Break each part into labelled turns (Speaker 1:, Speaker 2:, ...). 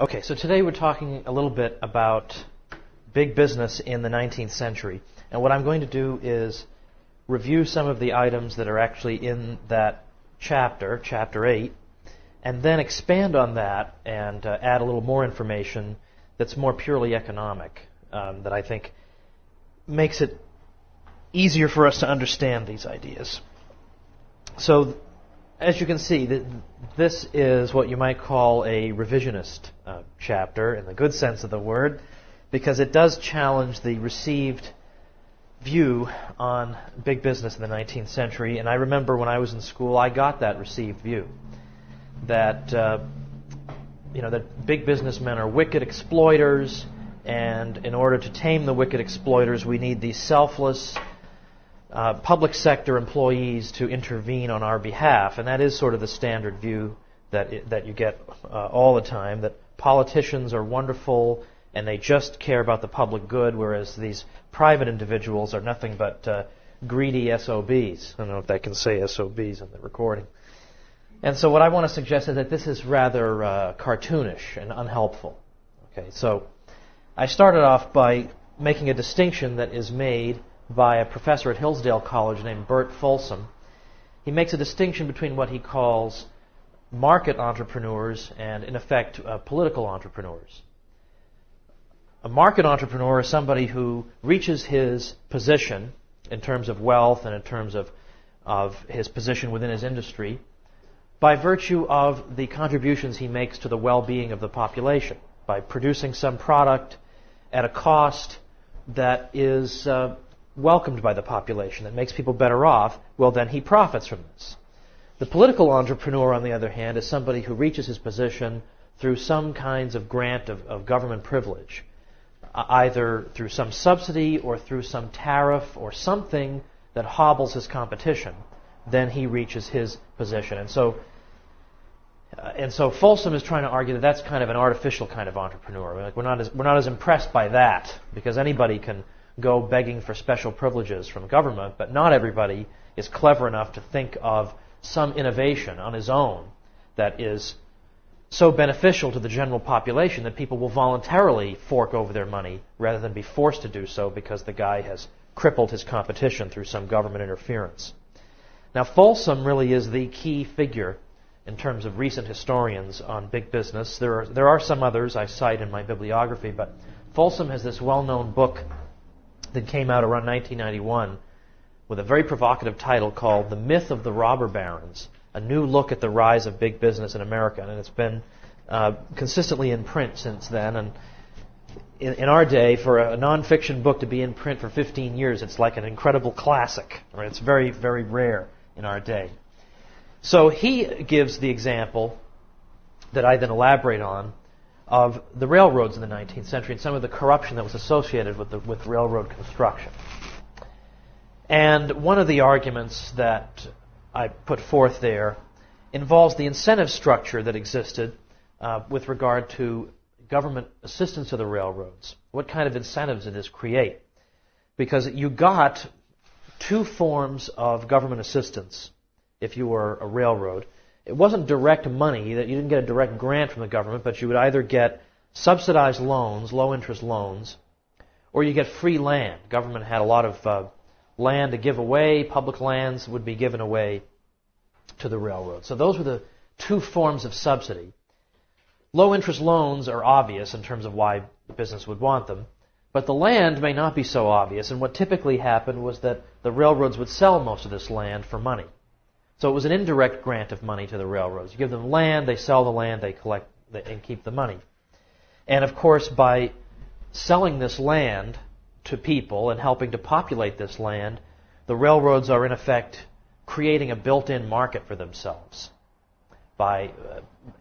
Speaker 1: Okay, so today we're talking a little bit about big business in the 19th century. And what I'm going to do is review some of the items that are actually in that chapter, Chapter 8, and then expand on that and add a little more information that's more purely economic, that I think makes it easier for us to understand these ideas. So, as you can see, this is what you might call a revisionist chapter, in the good sense of the word, because it does challenge the received view on big business in the 19th century. And I remember when I was in school, I got that received view that that big businessmen are wicked exploiters, and in order to tame the wicked exploiters, we need these selfless public sector employees to intervene on our behalf. And that is sort of the standard view that you get all the time, that politicians are wonderful and they just care about the public good, whereas these private individuals are nothing but greedy SOBs. I don't know if I can say SOBs in the recording. And so what I want to suggest is that this is rather cartoonish and unhelpful. Okay, so I started off by making a distinction that is made by a professor at Hillsdale College named Bert Folsom. He makes a distinction between what he calls market entrepreneurs and, in effect, political entrepreneurs. A market entrepreneur is somebody who reaches his position in terms of wealth and in terms of his position within his industry by virtue of the contributions he makes to the well-being of the population, by producing some product at a cost that is welcomed by the population, that makes people better off. Well, then he profits from this. The political entrepreneur, on the other hand, is somebody who reaches his position through some kinds of grant of government privilege, either through some subsidy or through some tariff or something that hobbles his competition. Then he reaches his position. And so Folsom is trying to argue that that's kind of an artificial kind of entrepreneur. Like we're not as impressed by that, because anybody can go begging for special privileges from government, but not everybody is clever enough to think of some innovation on his own that is so beneficial to the general population that people will voluntarily fork over their money rather than be forced to do so because the guy has crippled his competition through some government interference. Now, Folsom really is the key figure in terms of recent historians on big business. There are some others I cite in my bibliography, but Folsom has this well-known book that came out around 1991 with a very provocative title called The Myth of the Robber Barons, a new look at the rise of big business in America. And it's been consistently in print since then. And in our day, for a nonfiction book to be in print for 15 years, it's like an incredible classic. Right? It's very, very rare in our day. So he gives the example that I then elaborate on of the railroads in the 19th century and some of the corruption that was associated with railroad construction. And one of the arguments that I put forth there involves the incentive structure that existed with regard to government assistance to the railroads. What kind of incentives did this create? Because you got two forms of government assistance if you were a railroad. It wasn't direct money, that you didn't get a direct grant from the government, but you would either get subsidized loans, low-interest loans, or you get free land. Government had a lot of land to give away. Public lands would be given away to the railroad. So those were the two forms of subsidy. Low-interest loans are obvious in terms of why the business would want them, but the land may not be so obvious, and what typically happened was that the railroads would sell most of this land for money. So it was an indirect grant of money to the railroads. You give them land, they sell the land, they collect and keep the money. And of course, by selling this land to people and helping to populate this land, the railroads are in effect creating a built-in market for themselves by,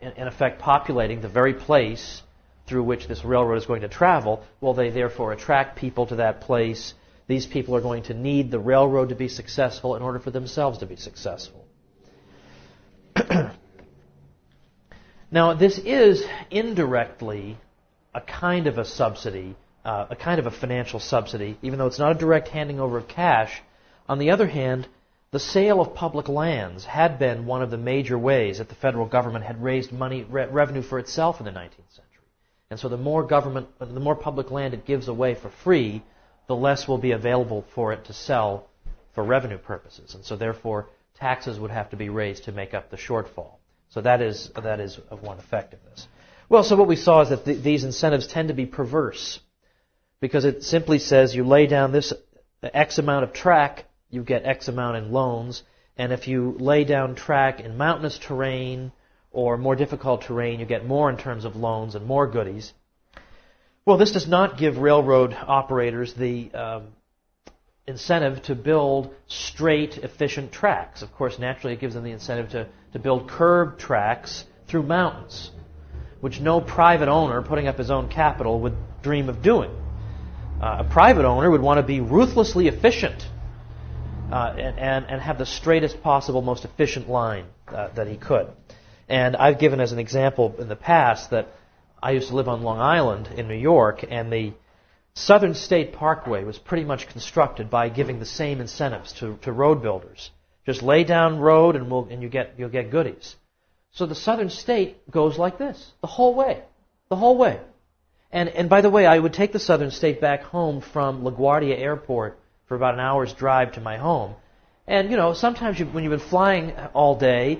Speaker 1: in effect, populating the very place through which this railroad is going to travel. Well, they therefore attract people to that place. These people are going to need the railroad to be successful in order for themselves to be successful. Now, this is indirectly a kind of a subsidy, a kind of a financial subsidy, even though it's not a direct handing over of cash. On the other hand, the sale of public lands had been one of the major ways that the federal government had raised money, revenue for itself in the 19th century. And so the more public land it gives away for free, the less will be available for it to sell for revenue purposes. And so therefore, taxes would have to be raised to make up the shortfall. So that is of one effect of this. Well, so what we saw is that these incentives tend to be perverse, because it simply says you lay down this X amount of track, you get X amount in loans, and if you lay down track in mountainous terrain or more difficult terrain, you get more in terms of loans and more goodies. Well, this does not give railroad operators the incentive to build straight, efficient tracks. Of course, naturally it gives them the incentive to build curved tracks through mountains, which no private owner putting up his own capital would dream of doing. A private owner would want to be ruthlessly efficient and have the straightest possible, most efficient line that he could. And I've given as an example in the past that I used to live on Long Island in New York, and the Southern State Parkway was pretty much constructed by giving the same incentives to road builders. Just lay down road and you'll get goodies. So the Southern State goes like this the whole way. And by the way, I would take the Southern State back home from LaGuardia Airport for about an hour's drive to my home. And, sometimes when you've been flying all day,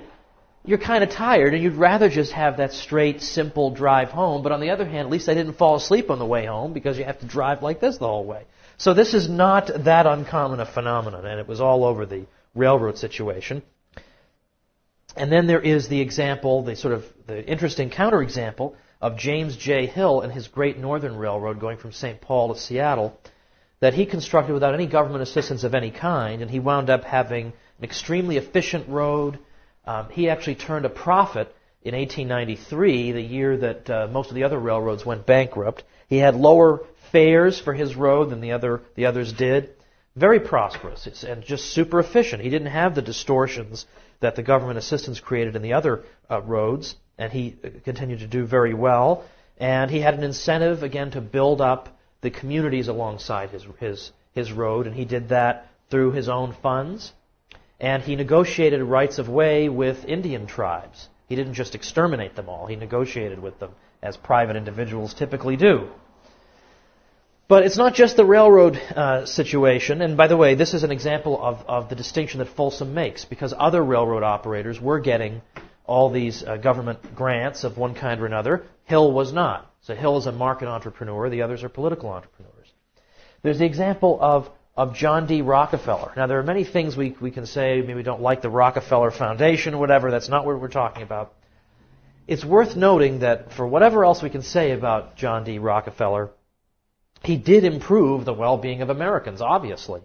Speaker 1: you're kind of tired and you'd rather just have that straight, simple drive home. But on the other hand, at least I didn't fall asleep on the way home because you have to drive like this the whole way. So this is not that uncommon a phenomenon, and it was all over the railroad situation. And then there is the example, the interesting counterexample of James J. Hill and his Great Northern Railroad going from St. Paul to Seattle that he constructed without any government assistance of any kind, and he wound up having an extremely efficient road. He actually turned a profit in 1893, the year that most of the other railroads went bankrupt. He had lower fares for his road than the others did. Very prosperous and just super efficient. He didn't have the distortions that the government assistance created in the other roads, and he continued to do very well. And he had an incentive, again, to build up the communities alongside his road, and he did that through his own funds. And he negotiated rights of way with Indian tribes. He didn't just exterminate them all. He negotiated with them, as private individuals typically do. But it's not just the railroad situation. And by the way, this is an example of the distinction that Folsom makes, because other railroad operators were getting all these government grants of one kind or another. Hill was not. So Hill is a market entrepreneur. The others are political entrepreneurs. There's the example of John D. Rockefeller. Now, there are many things we can say. Maybe we don't like the Rockefeller Foundation or whatever. That's not what we're talking about. It's worth noting that for whatever else we can say about John D. Rockefeller, he did improve the well-being of Americans, obviously,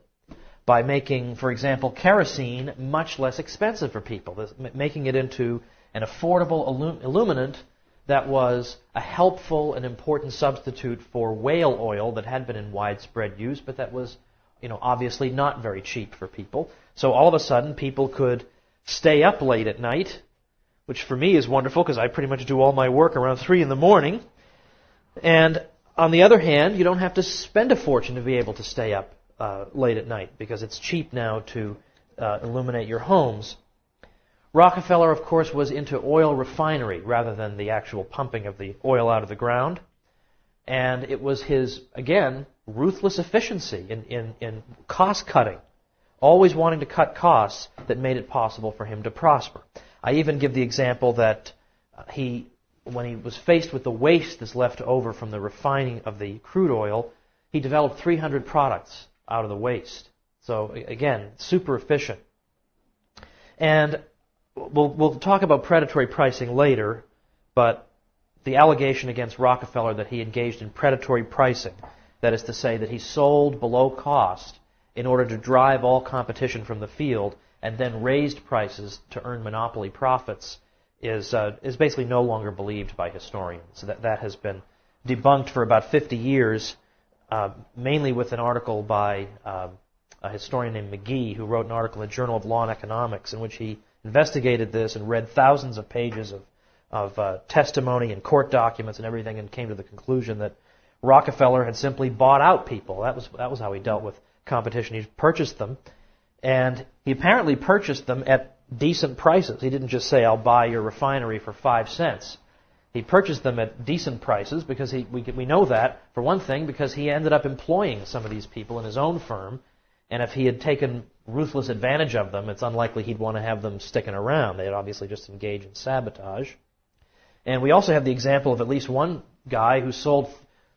Speaker 1: by making, for example, kerosene much less expensive for people, making it into an affordable illuminant that was a helpful and important substitute for whale oil that had been in widespread use, but that was obviously not very cheap for people. So all of a sudden, people could stay up late at night, which for me is wonderful because I pretty much do all my work around 3 in the morning. And on the other hand, you don't have to spend a fortune to be able to stay up late at night because it's cheap now to illuminate your homes. Rockefeller, of course, was into oil refinery rather than the actual pumping of the oil out of the ground. And it was his, again, ruthless efficiency in cost cutting, always wanting to cut costs, that made it possible for him to prosper. I even give the example that when he was faced with the waste that's left over from the refining of the crude oil, he developed 300 products out of the waste. So again, super efficient. And we'll talk about predatory pricing later, but the allegation against Rockefeller that he engaged in predatory pricing, that is to say that he sold below cost in order to drive all competition from the field and then raised prices to earn monopoly profits, is basically no longer believed by historians. So that has been debunked for about 50 years, mainly with an article by a historian named McGee, who wrote an article in the Journal of Law and Economics in which he investigated this and read thousands of pages of testimony and court documents and everything, and came to the conclusion that Rockefeller had simply bought out people. That was how he dealt with competition. He purchased them, and he apparently purchased them at decent prices. He didn't just say, "I'll buy your refinery for 5 cents." He purchased them at decent prices because we know that, for one thing, because he ended up employing some of these people in his own firm, and if he had taken ruthless advantage of them, it's unlikely he'd want to have them sticking around. They'd obviously just engage in sabotage. And we also have the example of at least one guy who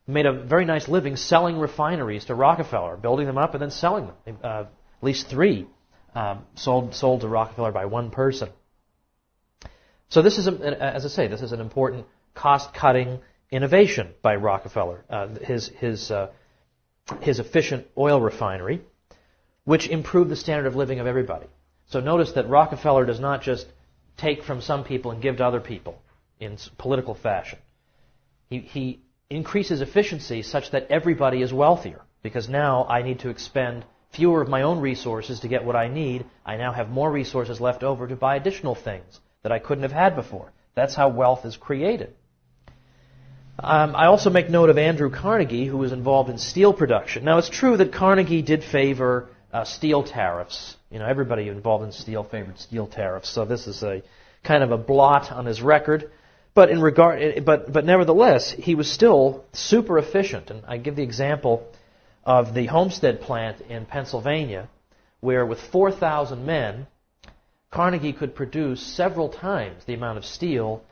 Speaker 1: made a very nice living selling refineries to Rockefeller, building them up and then selling them. At least 3 sold to Rockefeller by one person. So this is, as I say, this is an important cost-cutting innovation by Rockefeller, his efficient oil refinery, which improved the standard of living of everybody. So notice that Rockefeller does not just take from some people and give to other people in political fashion. He increases efficiency such that everybody is wealthier, because now I need to expend fewer of my own resources to get what I need. I now have more resources left over to buy additional things that I couldn't have had before. That's how wealth is created. I also make note of Andrew Carnegie, who was involved in steel production. Now, it's true that Carnegie did favor steel tariffs. Everybody involved in steel favored steel tariffs, so this is a kind of a blot on his record. But nevertheless, he was still super efficient. And I give the example of the Homestead plant in Pennsylvania, where with 4,000 men, Carnegie could produce several times the amount of steel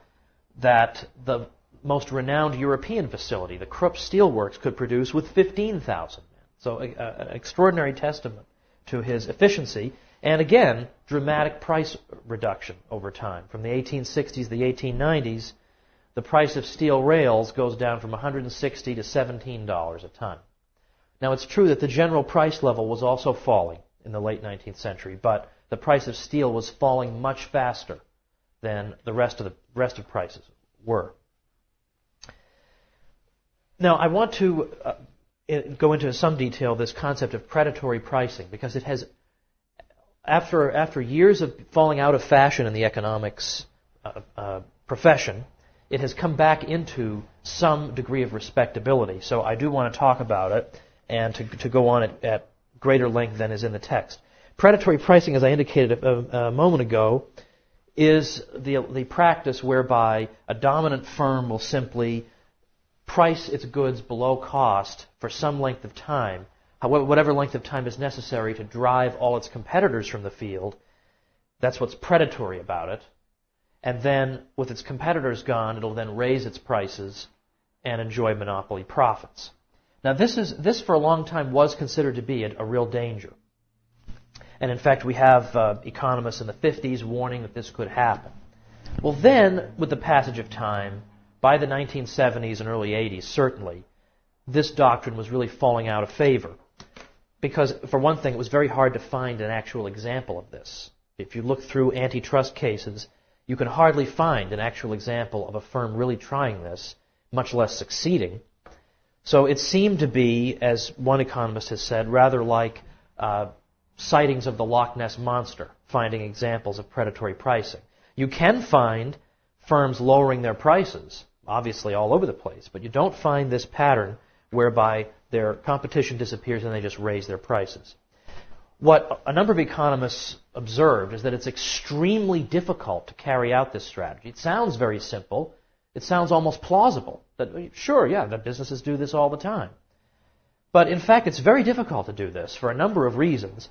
Speaker 1: that the most renowned European facility, the Krupp Steel Works, could produce with 15,000 men. So an extraordinary testament to his efficiency. And again, dramatic price reduction over time. From the 1860s to the 1890s, the price of steel rails goes down from $160 to $17 a ton. Now, it's true that the general price level was also falling in the late 19th century, but the price of steel was falling much faster than the rest of prices were. Now, I want to go into some detail this concept of predatory pricing, because it has, after years of falling out of fashion in the economics profession, it has come back into some degree of respectability. So I do want to talk about it and to go on at greater length than is in the text. Predatory pricing, as I indicated a moment ago, is the practice whereby a dominant firm will simply price its goods below cost for some length of time, whatever length of time is necessary to drive all its competitors from the field. That's what's predatory about it. And then, with its competitors gone, it'll then raise its prices and enjoy monopoly profits. Now, this for a long time was considered to be a real danger. And in fact, we have economists in the 50s warning that this could happen. Well, then, with the passage of time, by the 1970s and early 80s, certainly, this doctrine was really falling out of favor. Because, for one thing, it was very hard to find an actual example of this. If you look through antitrust cases, you can hardly find an actual example of a firm really trying this, much less succeeding. So it seemed to be, as one economist has said, rather like sightings of the Loch Ness Monster, finding examples of predatory pricing. You can find firms lowering their prices, obviously all over the place, but you don't find this pattern whereby their competition disappears and they just raise their prices. What a number of economists observed is that it's extremely difficult to carry out this strategy. It sounds very simple. It sounds almost plausible. That, sure, yeah, that businesses do this all the time. But in fact, it's very difficult to do this for a number of reasons.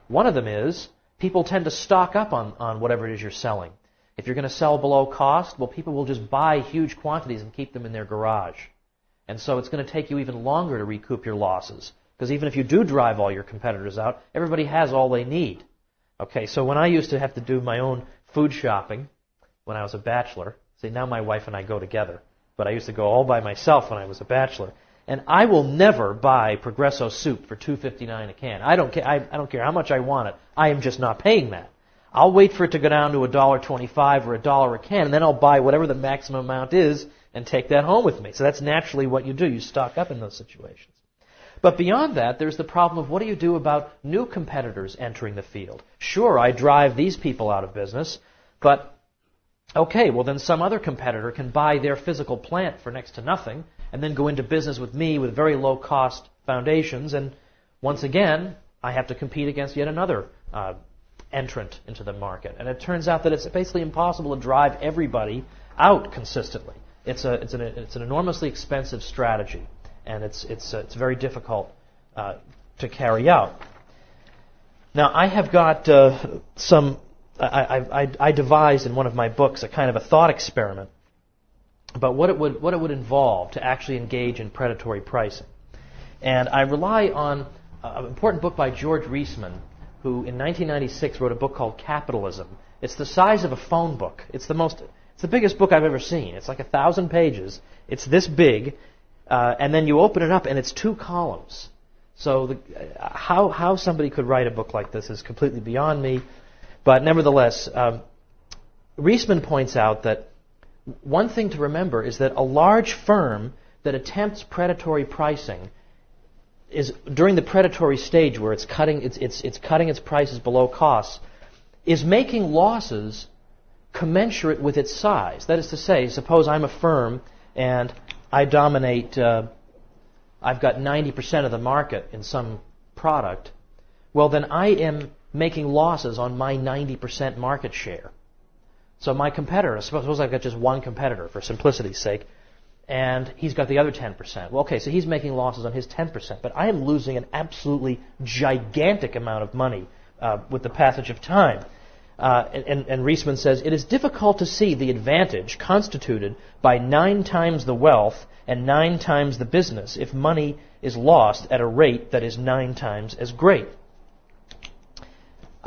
Speaker 1: One of them is people tend to stock up on whatever it is you're selling. If you're going to sell below cost, well, people will just buy huge quantities and keep them in their garage. And so it's going to take you even longer to recoup your losses. Because even if you do drive all your competitors out, everybody has all they need. Okay, so when I used to have to do my own food shopping when I was a bachelor, see, now my wife and I go together, but I used to go all by myself when I was a bachelor, and I will never buy Progresso soup for $2.59 a can. I don't care how much I want it. I am just not paying that. I'll wait for it to go down to $1.25 or $1 a can, and then I'll buy whatever the maximum amount is and take that home with me. So that's naturally what you do. You stock up in those situations. But beyond that, there's the problem of what do you do about new competitors entering the field? Sure, I drive these people out of business, but okay, well then some other competitor can buy their physical plant for next to nothing and then go into business with me with very low cost foundations, and once again, I have to compete against yet another entrant into the market. And it turns out that it's basically impossible to drive everybody out consistently. it's an enormously expensive strategy, and it's very difficult to carry out. Now, I have got I devised in one of my books a kind of a thought experiment about what it would involve to actually engage in predatory pricing. And I rely on an important book by George Reisman, who in 1996 wrote a book called Capitalism. It's the size of a phone book. It's the biggest book I've ever seen. It's like 1,000 pages. It's this big, and then you open it up and it's 2 columns. So how somebody could write a book like this is completely beyond me. But nevertheless, Reisman points out that one thing to remember is that a large firm that attempts predatory pricing is during the predatory stage where it's cutting its prices below costs, is making losses commensurate with its size. That is to say, suppose I'm a firm and I dominate, I've got 90% of the market in some product, well then I am making losses on my 90% market share. So my competitor, suppose I've got just one competitor for simplicity's sake, and he's got the other 10%. Well, okay, so he's making losses on his 10%, but I am losing an absolutely gigantic amount of money with the passage of time. And Reisman says, it is difficult to see the advantage constituted by 9 times the wealth and 9 times the business if money is lost at a rate that is 9 times as great.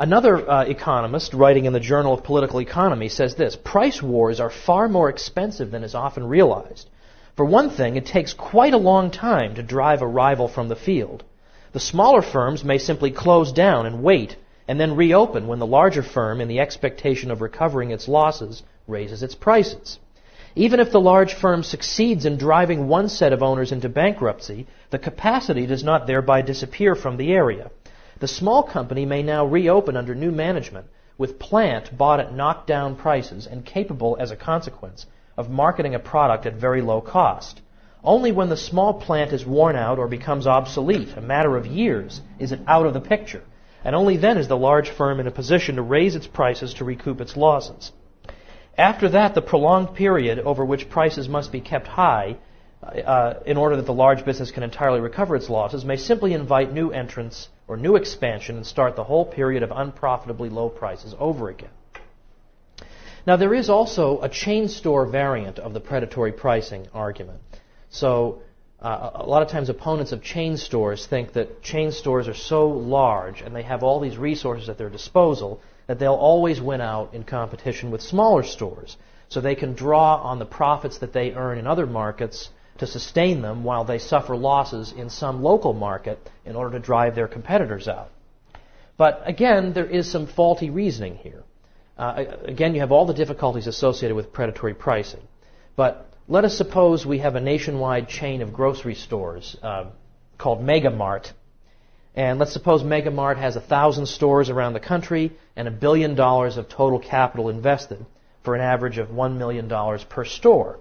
Speaker 1: Another economist writing in the Journal of Political Economy says this: price wars are far more expensive than is often realized. For one thing, it takes quite a long time to drive a rival from the field. The smaller firms may simply close down and wait, and then reopen when the larger firm, in the expectation of recovering its losses, raises its prices. Even if the large firm succeeds in driving one set of owners into bankruptcy, the capacity does not thereby disappear from the area. The small company may now reopen under new management with plant bought at knockdown prices and capable, as a consequence, of marketing a product at very low cost. Only when the small plant is worn out or becomes obsolete, a matter of years, is it out of the picture, and only then is the large firm in a position to raise its prices to recoup its losses. After that, the prolonged period over which prices must be kept high in order that the large business can entirely recover its losses may simply invite new entrants or new expansion and start the whole period of unprofitably low prices over again. Now, there is also a chain store variant of the predatory pricing argument. So a lot of times opponents of chain stores think that chain stores are so large and they have all these resources at their disposal that they'll always win out in competition with smaller stores. So they can draw on the profits that they earn in other markets to sustain them while they suffer losses in some local market in order to drive their competitors out. But again, there is some faulty reasoning here. Again, you have all the difficulties associated with predatory pricing. But let us suppose we have a nationwide chain of grocery stores called Mega Mart. And let's suppose Mega Mart has 1,000 stores around the country and $1 billion of total capital invested for an average of $1 million per store.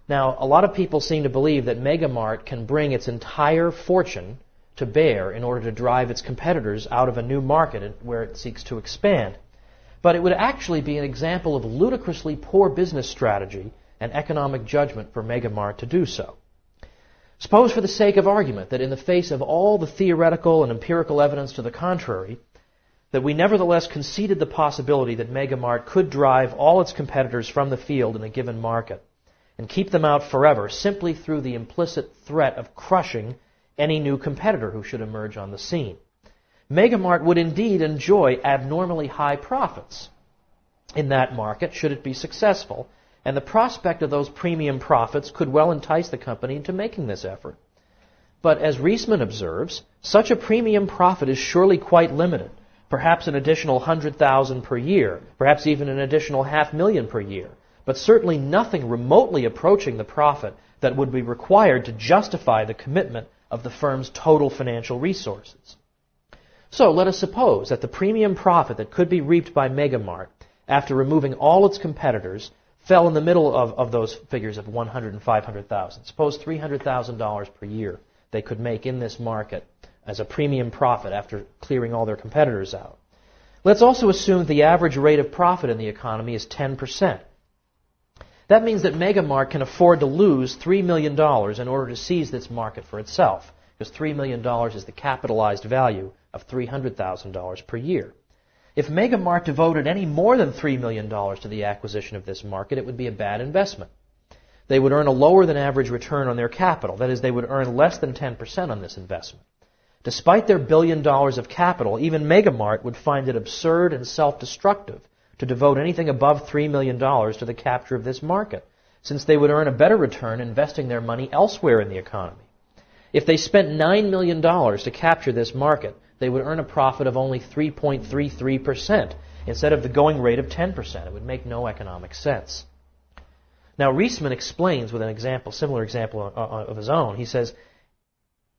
Speaker 1: Now, a lot of people seem to believe that Mega Mart can bring its entire fortune to bear in order to drive its competitors out of a new market where it seeks to expand. But it would actually be an example of ludicrously poor business strategy and economic judgment for Mega Mart to do so. Suppose, for the sake of argument, that in the face of all the theoretical and empirical evidence to the contrary, that we nevertheless conceded the possibility that Mega Mart could drive all its competitors from the field in a given market and keep them out forever simply through the implicit threat of crushing any new competitor who should emerge on the scene. Mega Mart would indeed enjoy abnormally high profits in that market should it be successful, and the prospect of those premium profits could well entice the company into making this effort. But as Reisman observes, such a premium profit is surely quite limited, perhaps an additional 100,000 per year, perhaps even an additional 500,000 per year, but certainly nothing remotely approaching the profit that would be required to justify the commitment of the firm's total financial resources. So let us suppose that the premium profit that could be reaped by Mega Mart after removing all its competitors fell in the middle of those figures of 100 and 500,000. Suppose $300,000 per year they could make in this market as a premium profit after clearing all their competitors out. Let's also assume the average rate of profit in the economy is 10%. That means that Megamart can afford to lose $3 million in order to seize this market for itself, because $3 million is the capitalized value of $300,000 per year. If Megamart devoted any more than $3 million to the acquisition of this market, it would be a bad investment. They would earn a lower than average return on their capital. That is, they would earn less than 10% on this investment. Despite their $1 billion of capital, even Megamart would find it absurd and self-destructive to devote anything above $3 million to the capture of this market, since they would earn a better return investing their money elsewhere in the economy. If they spent $9 million to capture this market, they would earn a profit of only 3.33% instead of the going rate of 10%. It would make no economic sense. Now, Reisman explains with an example, similar example of his own. He says,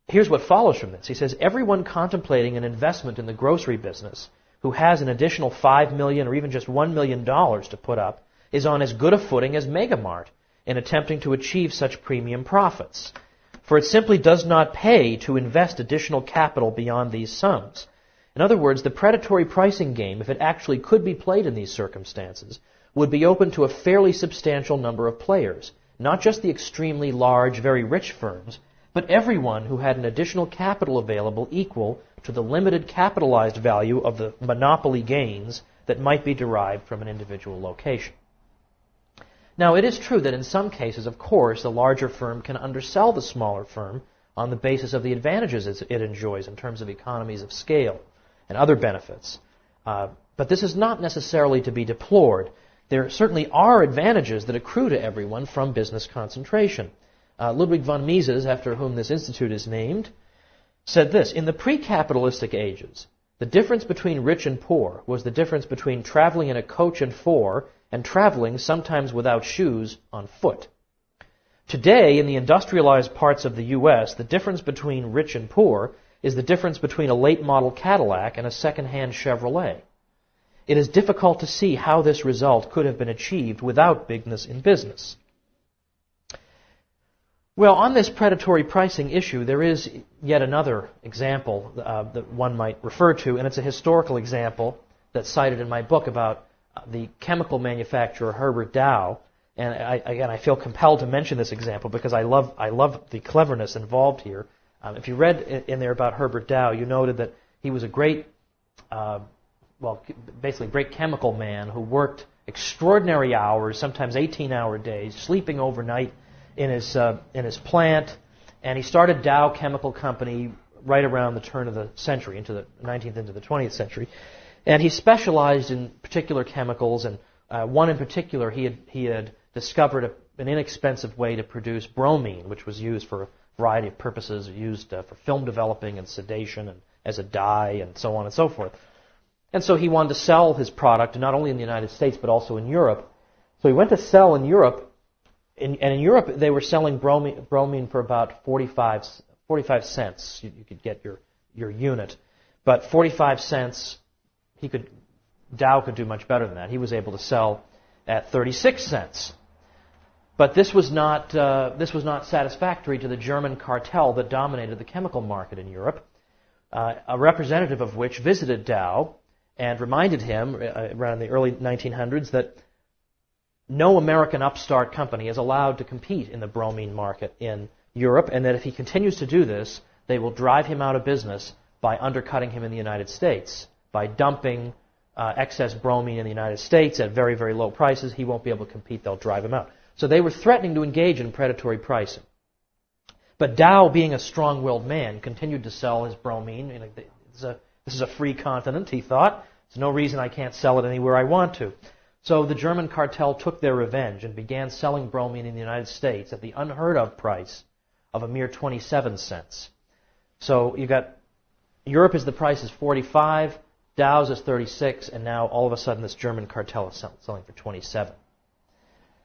Speaker 1: here's what follows from this. He says, everyone contemplating an investment in the grocery business who has an additional $5 million or even just $1 million to put up is on as good a footing as Megamart in attempting to achieve such premium profits. For it simply does not pay to invest additional capital beyond these sums. In other words, the predatory pricing game, if it actually could be played in these circumstances, would be open to a fairly substantial number of players, not just the extremely large, very rich firms, but everyone who had an additional capital available equal to the limited capitalized value of the monopoly gains that might be derived from an individual location. Now, it is true that in some cases, of course, the larger firm can undersell the smaller firm on the basis of the advantages it enjoys in terms of economies of scale and other benefits. But this is not necessarily to be deplored. There certainly are advantages that accrue to everyone from business concentration. Ludwig von Mises, after whom this institute is named, said this: in the pre-capitalistic ages, the difference between rich and poor was the difference between traveling in a coach and four and traveling, sometimes without shoes, on foot. Today, in the industrialized parts of the U.S., the difference between rich and poor is the difference between a late-model Cadillac and a second-hand Chevrolet. It is difficult to see how this result could have been achieved without bigness in business. Well, on this predatory pricing issue, there is yet another example that one might refer to, and it's a historical example that's cited in my book about the chemical manufacturer Herbert Dow. And I feel compelled to mention this example because I love the cleverness involved here. If you read in there about Herbert Dow, you noted that he was a great, basically great chemical man who worked extraordinary hours, sometimes 18-hour days, sleeping overnight in his plant, and he started Dow Chemical Company right around the turn of the century, into the 19th into the 20th century. And he specialized in particular chemicals, and one in particular he had discovered an inexpensive way to produce bromine, which was used for a variety of purposes, used for film developing and sedation and as a dye and so on and so forth. And so he wanted to sell his product not only in the United States but also in Europe. So he went to sell in Europe, and in Europe they were selling bromine for about 45 cents. You could get your unit, but 45 cents. Dow could do much better than that. He was able to sell at 36 cents. But this was not satisfactory to the German cartel that dominated the chemical market in Europe, a representative of which visited Dow and reminded him around the early 1900s that no American upstart company is allowed to compete in the bromine market in Europe, and that if he continues to do this, they will drive him out of business by undercutting him in the United States. By dumping excess bromine in the United States at very, very low prices, he won't be able to compete. They'll drive him out. So they were threatening to engage in predatory pricing. But Dow, being a strong-willed man, continued to sell his bromine. This is a free continent, he thought. There's no reason I can't sell it anywhere I want to. So the German cartel took their revenge and began selling bromine in the United States at the unheard-of price of a mere 27 cents. So you got Europe the price is 45, Dow's is 36, and now all of a sudden this German cartel is selling for 27.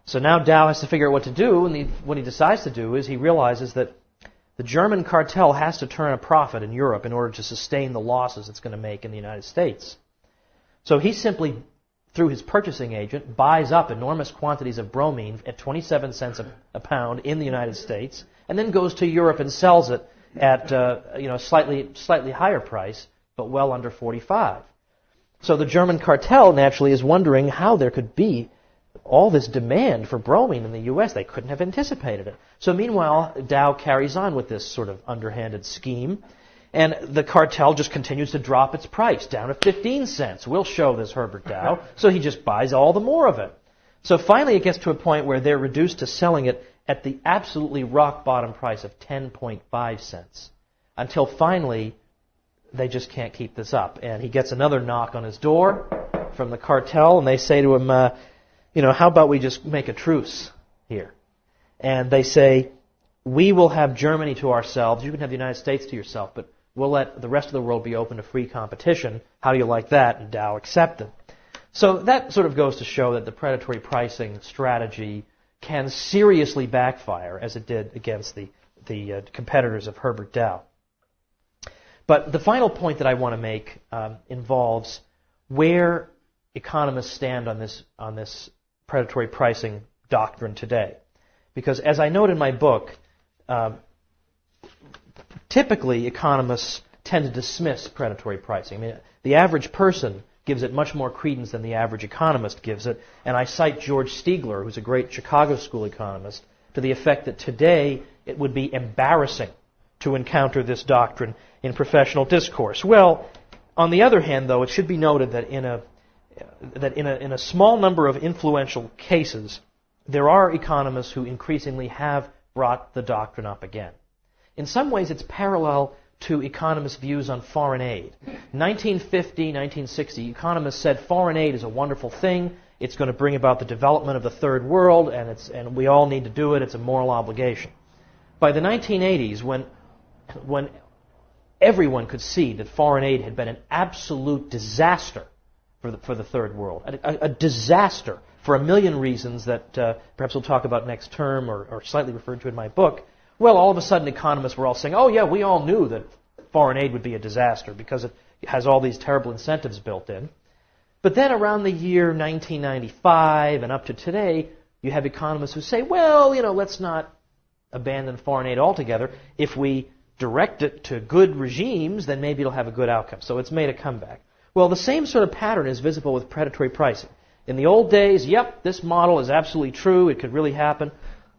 Speaker 1: So now Dow has to figure out what to do, and what he decides to do is he realizes that the German cartel has to turn a profit in Europe in order to sustain the losses it's going to make in the United States. So he simply, through his purchasing agent, buys up enormous quantities of bromine at 27 cents a pound in the United States, and then goes to Europe and sells it at slightly higher price, but well under 45. So the German cartel naturally is wondering how there could be all this demand for bromine in the U.S. They couldn't have anticipated it. So meanwhile, Dow carries on with this sort of underhanded scheme, and the cartel just continues to drop its price down to 15 cents. We'll show this Herbert Dow. So he just buys all the more of it. So finally it gets to a point where they're reduced to selling it at the absolutely rock bottom price of 10.5 cents. Until finally they just can't keep this up. And he gets another knock on his door from the cartel, and they say to him, how about we just make a truce here? And they say, we will have Germany to ourselves, you can have the United States to yourself, but we'll let the rest of the world be open to free competition. How do you like that? And Dow accepted. So that sort of goes to show that the predatory pricing strategy can seriously backfire, as it did against the competitors of Herbert Dow. But the final point that I want to make involves where economists stand on this predatory pricing doctrine today. Because as I note in my book, typically economists tend to dismiss predatory pricing. I mean, the average person gives it much more credence than the average economist gives it. And I cite George Stigler, who's a great Chicago school economist, to the effect that today it would be embarrassing to encounter this doctrine in professional discourse. Well, on the other hand, though, it should be noted that in a small number of influential cases, there are economists who increasingly have brought the doctrine up again. In some ways, it's parallel to economists' views on foreign aid. 1950, 1960, economists said foreign aid is a wonderful thing. It's going to bring about the development of the third world, and we all need to do it. It's a moral obligation. By the 1980s, when everyone could see that foreign aid had been an absolute disaster for the third world, a disaster for a million reasons that perhaps we'll talk about next term or slightly referred to in my book. Well, all of a sudden economists were all saying, oh yeah, we all knew that foreign aid would be a disaster because it has all these terrible incentives built in. But then around the year 1995 and up to today, you have economists who say, well, let's not abandon foreign aid altogether. If we direct it to good regimes, then maybe it'll have a good outcome. So it's made a comeback. Well, the same sort of pattern is visible with predatory pricing. In the old days, yep, this model is absolutely true. It could really happen.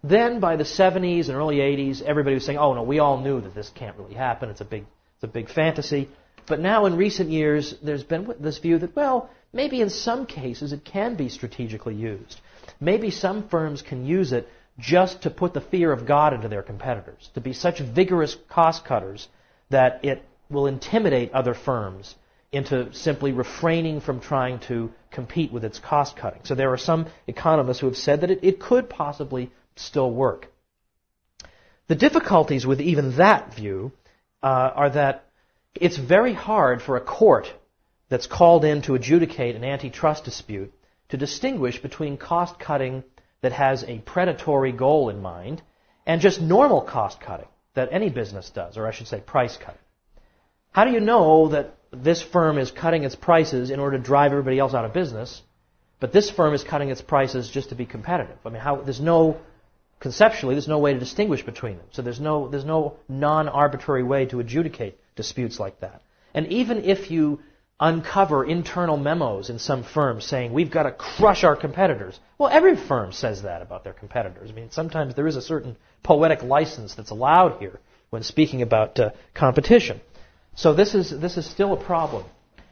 Speaker 1: Then by the 70s and early 80s, everybody was saying, oh no, we all knew that this can't really happen. It's a big fantasy. But now in recent years, there's been this view that, well, maybe in some cases it can be strategically used. Maybe some firms can use it just to put the fear of God into their competitors, to be such vigorous cost cutters that it will intimidate other firms into simply refraining from trying to compete with its cost cutting. So there are some economists who have said that it could possibly still work. The difficulties with even that view are that it's very hard for a court that's called in to adjudicate an antitrust dispute to distinguish between cost cutting that has a predatory goal in mind and just normal cost cutting that any business does, or I should say price cutting. How do you know that this firm is cutting its prices in order to drive everybody else out of business, but this firm is cutting its prices just to be competitive? I mean, conceptually, there's no way to distinguish between them. So there's no non-arbitrary way to adjudicate disputes like that. And even if you uncover internal memos in some firms saying, we've got to crush our competitors, well, every firm says that about their competitors. I mean, sometimes there is a certain poetic license that's allowed here when speaking about competition. So this is still a problem.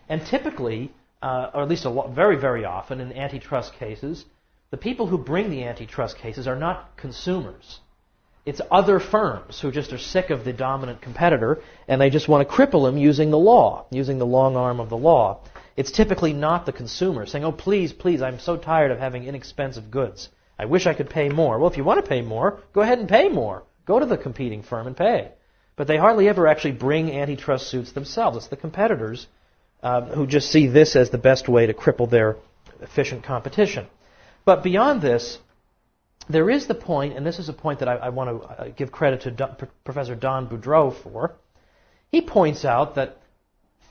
Speaker 1: And typically, or at least very, very often in antitrust cases, the people who bring the antitrust cases are not consumers. It's other firms who just are sick of the dominant competitor and they just want to cripple him using the law, using the long arm of the law. It's typically not the consumer saying, oh, please, I'm so tired of having inexpensive goods. I wish I could pay more. Well, if you want to pay more, go ahead and pay more. Go to the competing firm and pay. But they hardly ever actually bring antitrust suits themselves. It's the competitors who just see this as the best way to cripple their efficient competition. But beyond this, there is the point, and this is a point that I want to give credit to Professor Don Boudreau for. He points out that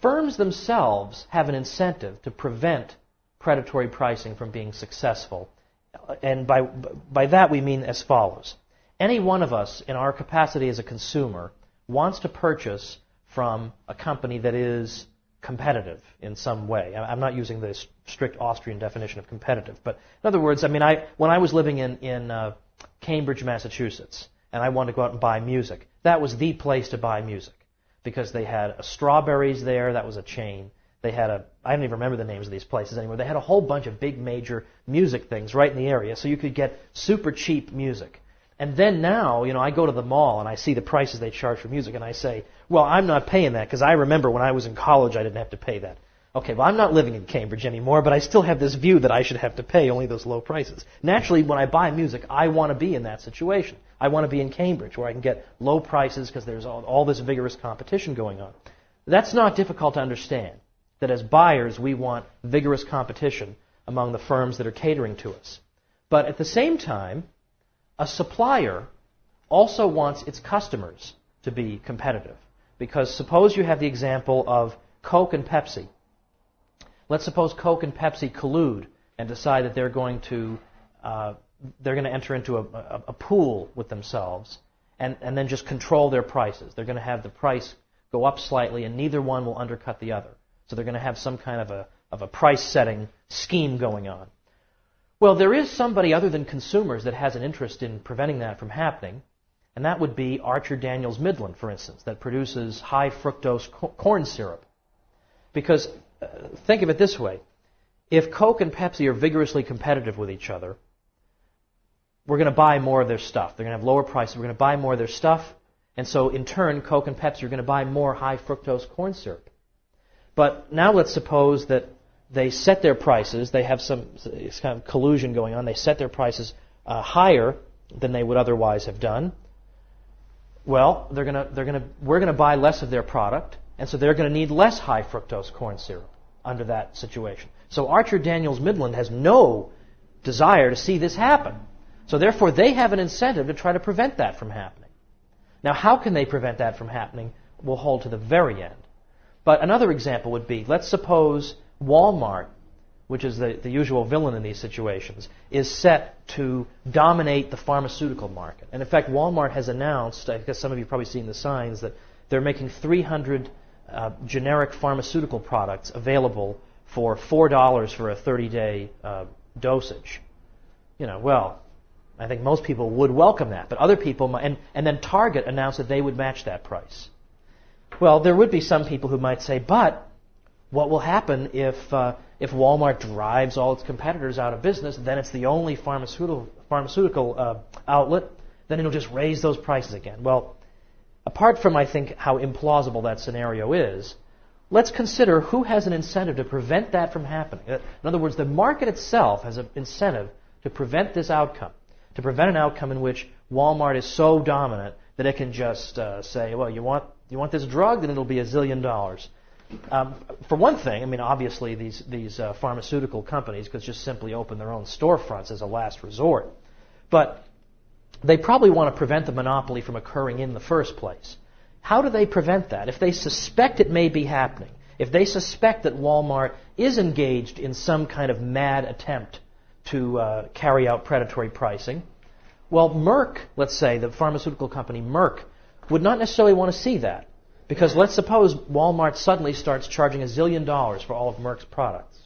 Speaker 1: firms themselves have an incentive to prevent predatory pricing from being successful. And by that we mean as follows. Any one of us in our capacity as a consumer wants to purchase from a company that is competitive in some way. I'm not using the strict Austrian definition of competitive, but in other words, when I was living in Cambridge, Massachusetts, and I wanted to go out and buy music, that was the place to buy music because they had Strawberries there. That was a chain. They had I don't even remember the names of these places anymore. They had a whole bunch of big major music things right in the area, so you could get super cheap music. And then now, I go to the mall and I see the prices they charge for music, and I say, well, I'm not paying that because I remember when I was in college I didn't have to pay that. Okay, well, I'm not living in Cambridge anymore, but I still have this view that I should have to pay only those low prices. Naturally, when I buy music, I want to be in that situation. I want to be in Cambridge where I can get low prices because there's all this vigorous competition going on. That's not difficult to understand, that as buyers we want vigorous competition among the firms that are catering to us. But at the same time, a supplier also wants its customers to be competitive. Because suppose you have the example of Coke and Pepsi. Let's suppose Coke and Pepsi collude and decide that they're going to enter into a pool with themselves and then just control their prices. They're going to have the price go up slightly and neither one will undercut the other. So they're going to have some kind of a price-setting scheme going on. Well, there is somebody other than consumers that has an interest in preventing that from happening, and that would be Archer Daniels Midland, for instance, that produces high fructose corn syrup. Because think of it this way. If Coke and Pepsi are vigorously competitive with each other, we're going to buy more of their stuff. They're going to have lower prices. We're going to buy more of their stuff, and so in turn, Coke and Pepsi are going to buy more high fructose corn syrup. But now let's suppose that they set their prices. They have some kind of collusion going on. They set their prices higher than they would otherwise have done. Well, we're going to buy less of their product, and so they're going to need less high fructose corn syrup under that situation. So Archer Daniels Midland has no desire to see this happen. So therefore, they have an incentive to try to prevent that from happening. Now, how can they prevent that from happening will hold to the very end. But another example would be, let's suppose Walmart, which is the usual villain in these situations, is set to dominate the pharmaceutical market. And in fact, Walmart has announced, I guess some of you have probably seen the signs, that they're making 300 generic pharmaceutical products available for $4 for a 30-day dosage. Well, I think most people would welcome that, but other people, and then Target announced that they would match that price. Well, there would be some people who might say, but what will happen if Walmart drives all its competitors out of business, then it's the only pharmaceutical outlet, then it'll just raise those prices again. Well, apart from, I think, how implausible that scenario is, let's consider who has an incentive to prevent that from happening. In other words, the market itself has an incentive to prevent this outcome, to prevent an outcome in which Walmart is so dominant that it can just say, well, you want this drug, then it'll be $1 zillion. For one thing, obviously these pharmaceutical companies could just simply open their own storefronts as a last resort. But they probably want to prevent the monopoly from occurring in the first place. How do they prevent that? If they suspect it may be happening, if they suspect that Walmart is engaged in some kind of mad attempt to carry out predatory pricing, well, Merck, let's say, the pharmaceutical company Merck, would not necessarily want to see that. Because let's suppose Walmart suddenly starts charging $1 zillion for all of Merck's products.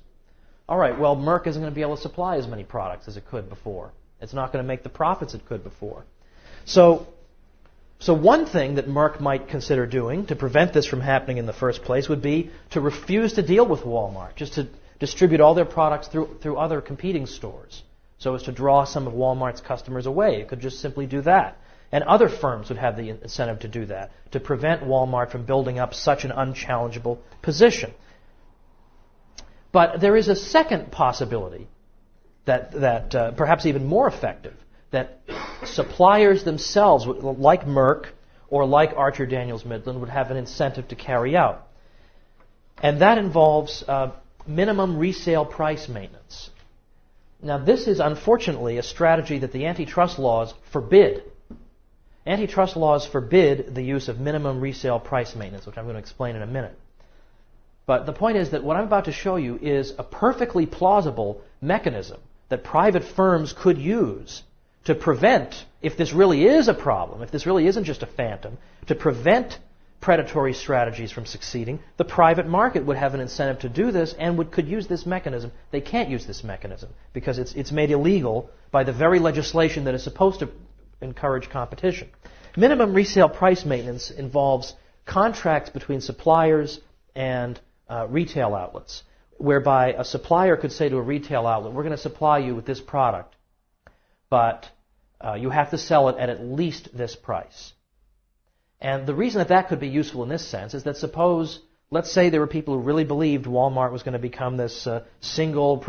Speaker 1: All right, well, Merck isn't going to be able to supply as many products as it could before. It's not going to make the profits it could before. So one thing that Merck might consider doing to prevent this from happening in the first place would be to refuse to deal with Walmart, just to distribute all their products through other competing stores, so as to draw some of Walmart's customers away. It could just simply do that. And other firms would have the incentive to do that, to prevent Walmart from building up such an unchallengeable position. But there is a second possibility that perhaps even more effective, that suppliers themselves, like Merck or like Archer Daniels Midland, would have an incentive to carry out. And that involves minimum resale price maintenance. Now, this is unfortunately a strategy that the antitrust laws forbid. Antitrust laws forbid the use of minimum resale price maintenance, which I'm going to explain in a minute. But the point is that what I'm about to show you is a perfectly plausible mechanism that private firms could use to prevent, if this really is a problem, if this really isn't just a phantom, to prevent predatory strategies from succeeding. The private market would have an incentive to do this and could use this mechanism. They can't use this mechanism because it's made illegal by the very legislation that is supposed to encourage competition. Minimum resale price maintenance involves contracts between suppliers and retail outlets, whereby a supplier could say to a retail outlet, we're going to supply you with this product, but you have to sell it at least this price. And the reason that could be useful in this sense is that let's say there were people who really believed Walmart was going to become this single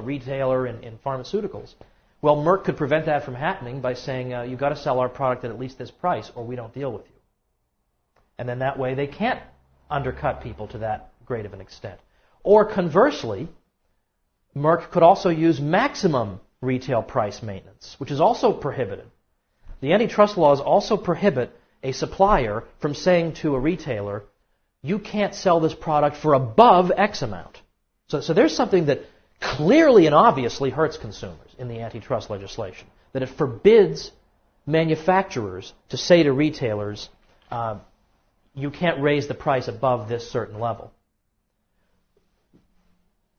Speaker 1: retailer in pharmaceuticals. Well, Merck could prevent that from happening by saying, you've got to sell our product at least this price or we don't deal with you. And then that way they can't undercut people to that great of an extent. Or conversely, Merck could also use maximum retail price maintenance, which is also prohibited. The antitrust laws also prohibit a supplier from saying to a retailer, you can't sell this product for above X amount. So there's something that clearly and obviously hurts consumers in the antitrust legislation, that it forbids manufacturers to say to retailers, you can't raise the price above this certain level.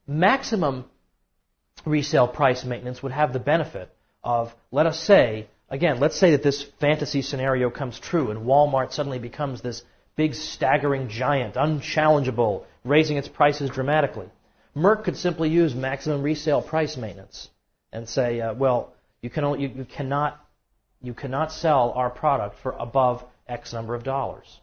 Speaker 1: Maximum resale price maintenance would have the benefit of, let's say that this fantasy scenario comes true and Walmart suddenly becomes this big staggering giant, unchallengeable, raising its prices dramatically. Merck could simply use maximum resale price maintenance and say, you cannot sell our product for above X number of dollars.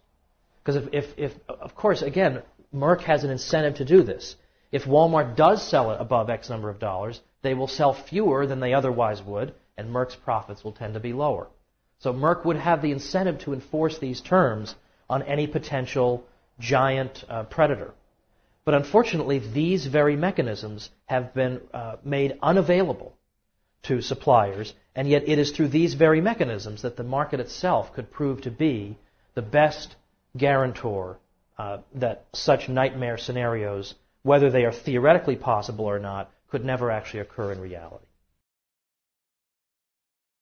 Speaker 1: Because if of course, again, Merck has an incentive to do this. If Walmart does sell it above X number of dollars, they will sell fewer than they otherwise would, and Merck's profits will tend to be lower. So Merck would have the incentive to enforce these terms on any potential giant predator. But unfortunately, these very mechanisms have been made unavailable to suppliers, and yet it is through these very mechanisms that the market itself could prove to be the best guarantor that such nightmare scenarios, whether they are theoretically possible or not, could never actually occur in reality.